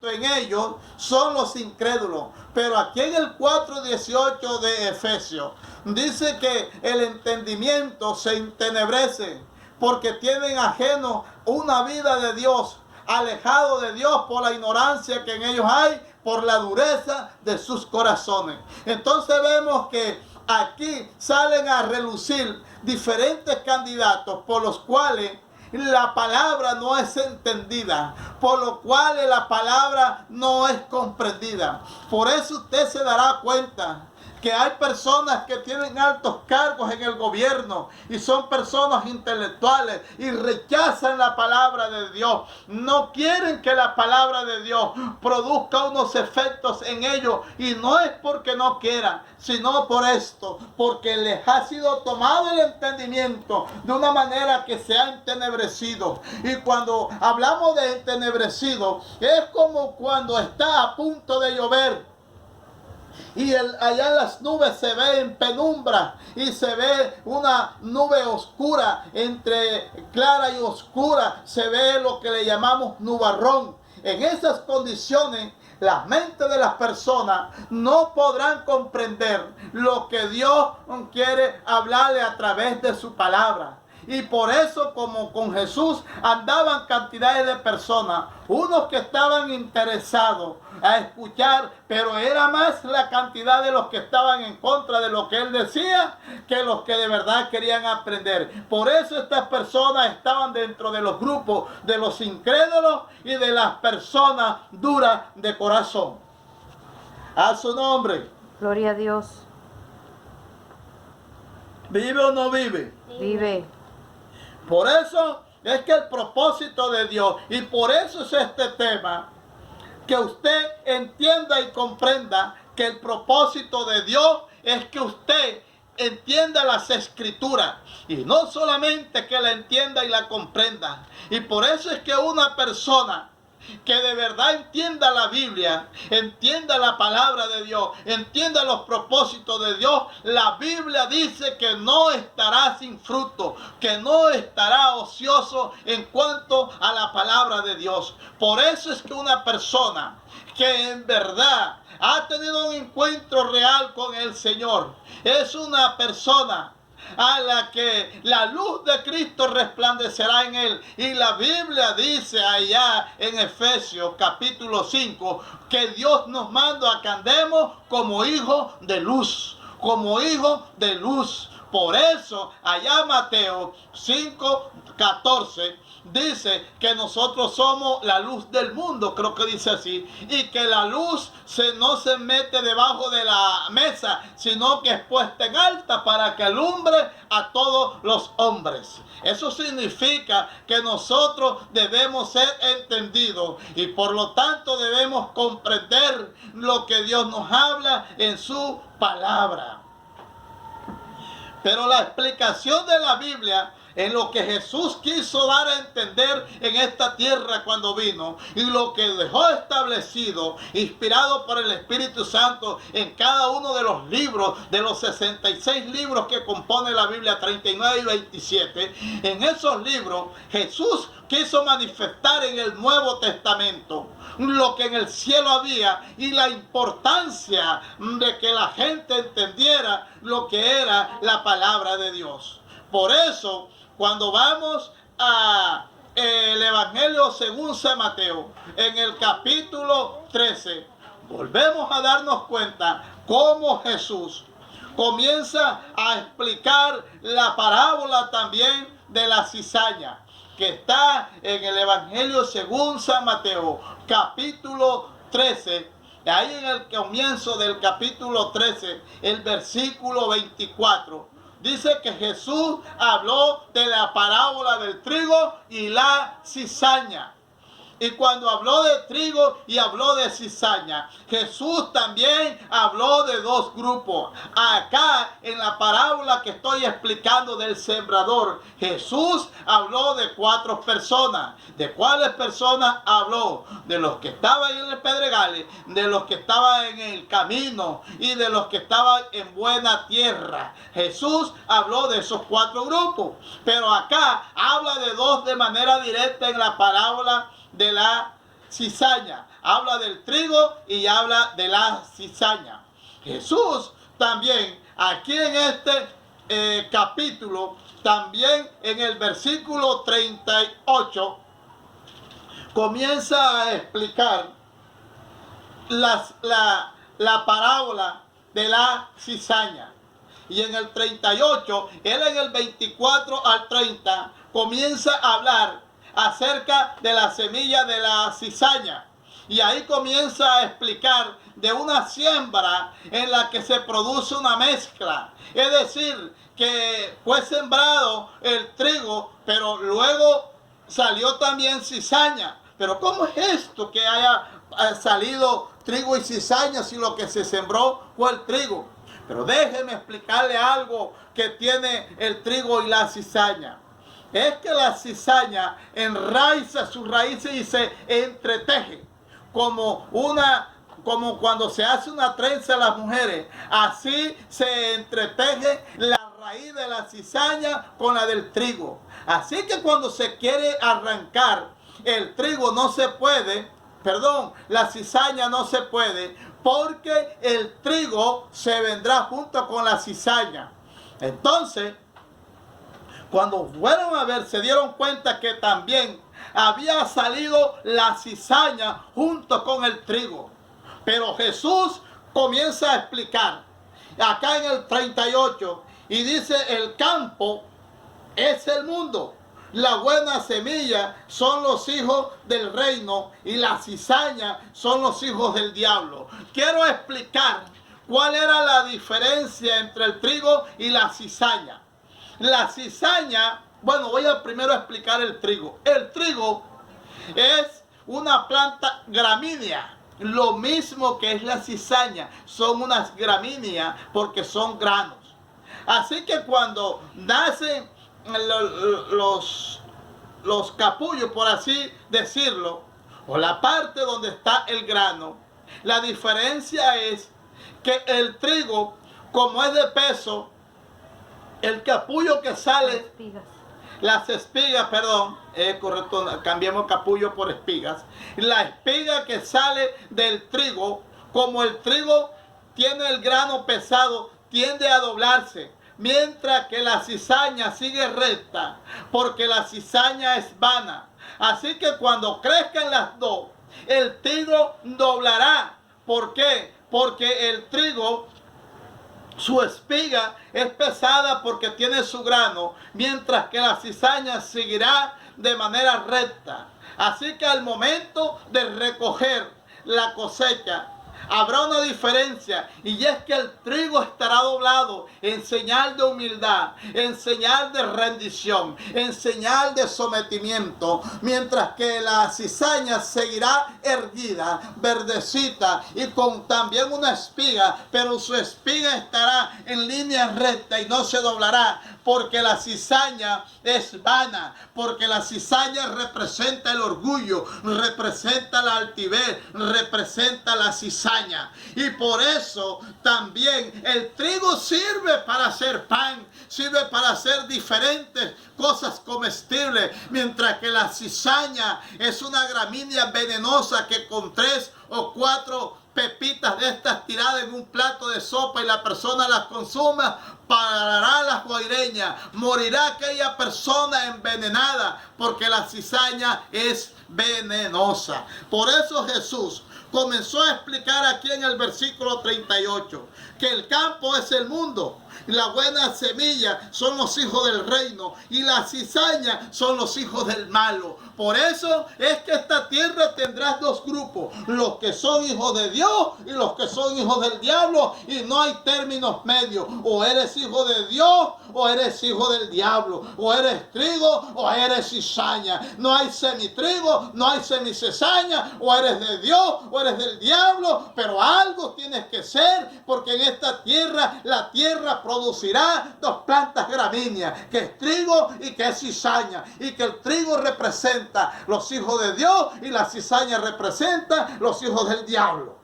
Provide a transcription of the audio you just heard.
en ellos son los incrédulos. Pero aquí en el 4:18 de Efesios dice que el entendimiento se entenebrece porque tienen ajeno una vida de Dios, alejado de Dios por la ignorancia que en ellos hay, por la dureza de sus corazones. Entonces vemos que aquí salen a relucir diferentes candidatos por los cuales la palabra no es entendida, por lo cual la palabra no es comprendida. Por eso usted se dará cuenta que hay personas que tienen altos cargos en el gobierno y son personas intelectuales y rechazan la palabra de Dios. No quieren que la palabra de Dios produzca unos efectos en ellos, y no es porque no quieran, sino por esto, porque les ha sido tomado el entendimiento de una manera que se ha entenebrecido. Y cuando hablamos de entenebrecido, es como cuando está a punto de llover y allá en las nubes se ve en penumbra y se ve una nube oscura, entre clara y oscura se ve lo que le llamamos nubarrón. En esas condiciones, la mente de las personas no podrán comprender lo que Dios quiere hablarle a través de su palabra. Y por eso, como con Jesús andaban cantidades de personas, unos que estaban interesados a escuchar, pero era más la cantidad de los que estaban en contra de lo que él decía que los que de verdad querían aprender. Por eso estas personas estaban dentro de los grupos de los incrédulos y de las personas duras de corazón. A su nombre. Gloria a Dios. ¿Vive o no vive? Vive. Por eso es que el propósito de Dios, y por eso es este tema, que usted entienda y comprenda que el propósito de Dios es que usted entienda las escrituras, y no solamente que la entienda y la comprenda. Y por eso es que una persona que de verdad entienda la Biblia, entienda la palabra de Dios, entienda los propósitos de Dios, la Biblia dice que no estará sin fruto, que no estará ocioso en cuanto a la palabra de Dios. Por eso es que una persona que en verdad ha tenido un encuentro real con el Señor es una persona a la que la luz de Cristo resplandecerá en él. Y la Biblia dice allá en Efesios capítulo 5 que Dios nos manda a que andemos como hijos de luz, como hijos de luz. Por eso allá Mateo 5:14 dice que nosotros somos la luz del mundo, creo que dice así, y que la luz no se mete debajo de la mesa, sino que es puesta en alta para que alumbre a todos los hombres. Eso significa que nosotros debemos ser entendidos y por lo tanto debemos comprender lo que Dios nos habla en su palabra. Pero la explicación de la Biblia en lo que Jesús quiso dar a entender en esta tierra cuando vino, y lo que dejó establecido, inspirado por el Espíritu Santo en cada uno de los libros, de los 66 libros que compone la Biblia, 39 y 27, en esos libros Jesús quiso manifestar en el Nuevo Testamento lo que en el cielo había y la importancia de que la gente entendiera lo que era la palabra de Dios. Por eso, cuando vamos a el Evangelio según San Mateo, en el capítulo 13, volvemos a darnos cuenta cómo Jesús comienza a explicar la parábola también de la cizaña, que está en el Evangelio según San Mateo, capítulo 13. Ahí en el comienzo del capítulo 13, el versículo 24. Dice que Jesús habló de la parábola del trigo y la cizaña. Y cuando habló de trigo y habló de cizaña, Jesús también habló de dos grupos. Acá en la parábola que estoy explicando del sembrador, Jesús habló de 4 personas. ¿De cuáles personas habló? De los que estaban en el pedregal, de los que estaban en el camino y de los que estaban en buena tierra. Jesús habló de esos 4 grupos. Pero acá habla de 2 de manera directa en la parábola de la cizaña. habla del trigo y habla de la cizaña. Jesús también aquí en este capítulo, también en el versículo 38, comienza a explicar la parábola de la cizaña. Y en el 38, él en el 24 al 30 comienza a hablar acerca de la semilla de la cizaña. Y ahí comienza a explicar de una siembra en la que se produce una mezcla. Es decir, que fue sembrado el trigo, pero luego salió también cizaña. Pero ¿cómo es esto que haya salido trigo y cizaña si lo que se sembró fue el trigo? Pero déjeme explicarle algo que tiene el trigo y la cizaña. Es que la cizaña enraiza sus raíces y se entreteje como cuando se hace una trenza a las mujeres. Así se entreteje la raíz de la cizaña con la del trigo. Así que cuando se quiere arrancar el trigo no se puede, la cizaña no se puede, porque el trigo se vendrá junto con la cizaña. Entonces, cuando fueron a ver, se dieron cuenta que también había salido la cizaña junto con el trigo. Pero Jesús comienza a explicar acá en el 38 y dice: el campo es el mundo. La buena semilla son los hijos del reino y la cizaña son los hijos del diablo. Quiero explicar cuál era la diferencia entre el trigo y la cizaña. La cizaña, voy a primero explicar el trigo. El trigo es una planta gramínea, lo mismo que es la cizaña. Son unas gramíneas porque son granos. Así que cuando nacen los capullos, por así decirlo, o la parte donde está el grano, la diferencia es que el trigo, como es de peso, el capullo que sale, las espigas, correcto, cambiemos capullo por espigas. La espiga que sale del trigo, como el trigo tiene el grano pesado, tiende a doblarse, mientras que la cizaña sigue recta, porque la cizaña es vana. Así que cuando crezcan las dos, el trigo doblará. ¿Por qué? Porque el trigo, su espiga es pesada porque tiene su grano, mientras que la cizaña seguirá de manera recta. Así que al momento de recoger la cosecha, habrá una diferencia, y es que el trigo estará doblado en señal de humildad, en señal de rendición, en señal de sometimiento, mientras que la cizaña seguirá erguida, verdecita y con también una espiga, pero su espiga estará en línea recta y no se doblará, porque la cizaña es vana, porque la cizaña representa el orgullo, representa la altivez, representa la cizaña. Y por eso también el trigo sirve para hacer pan, sirve para hacer diferentes cosas comestibles, mientras que la cizaña es una gramínea venenosa que con 3 o 4 pepitas de estas tiradas en un plato de sopa y la persona las consuma, parará la guaireña, morirá aquella persona envenenada, porque la cizaña es venenosa. Por eso Jesús comenzó a explicar aquí en el versículo 38 que el campo es el mundo, la buena semilla son los hijos del reino y la cizaña son los hijos del malo. Por eso es que esta tierra tendrá dos grupos: los que son hijos de Dios y los que son hijos del diablo, y no hay términos medios. O eres hijo de Dios o eres hijo del diablo, o eres trigo o eres cizaña. No hay semitrigo, no hay semicizaña, o eres de Dios o eres del diablo, pero algo tienes que ser, porque en esta tierra, la tierra producirá dos plantas gramíneas, que es trigo y que es cizaña, y que el trigo representa los hijos de Dios y la cizaña representa los hijos del diablo.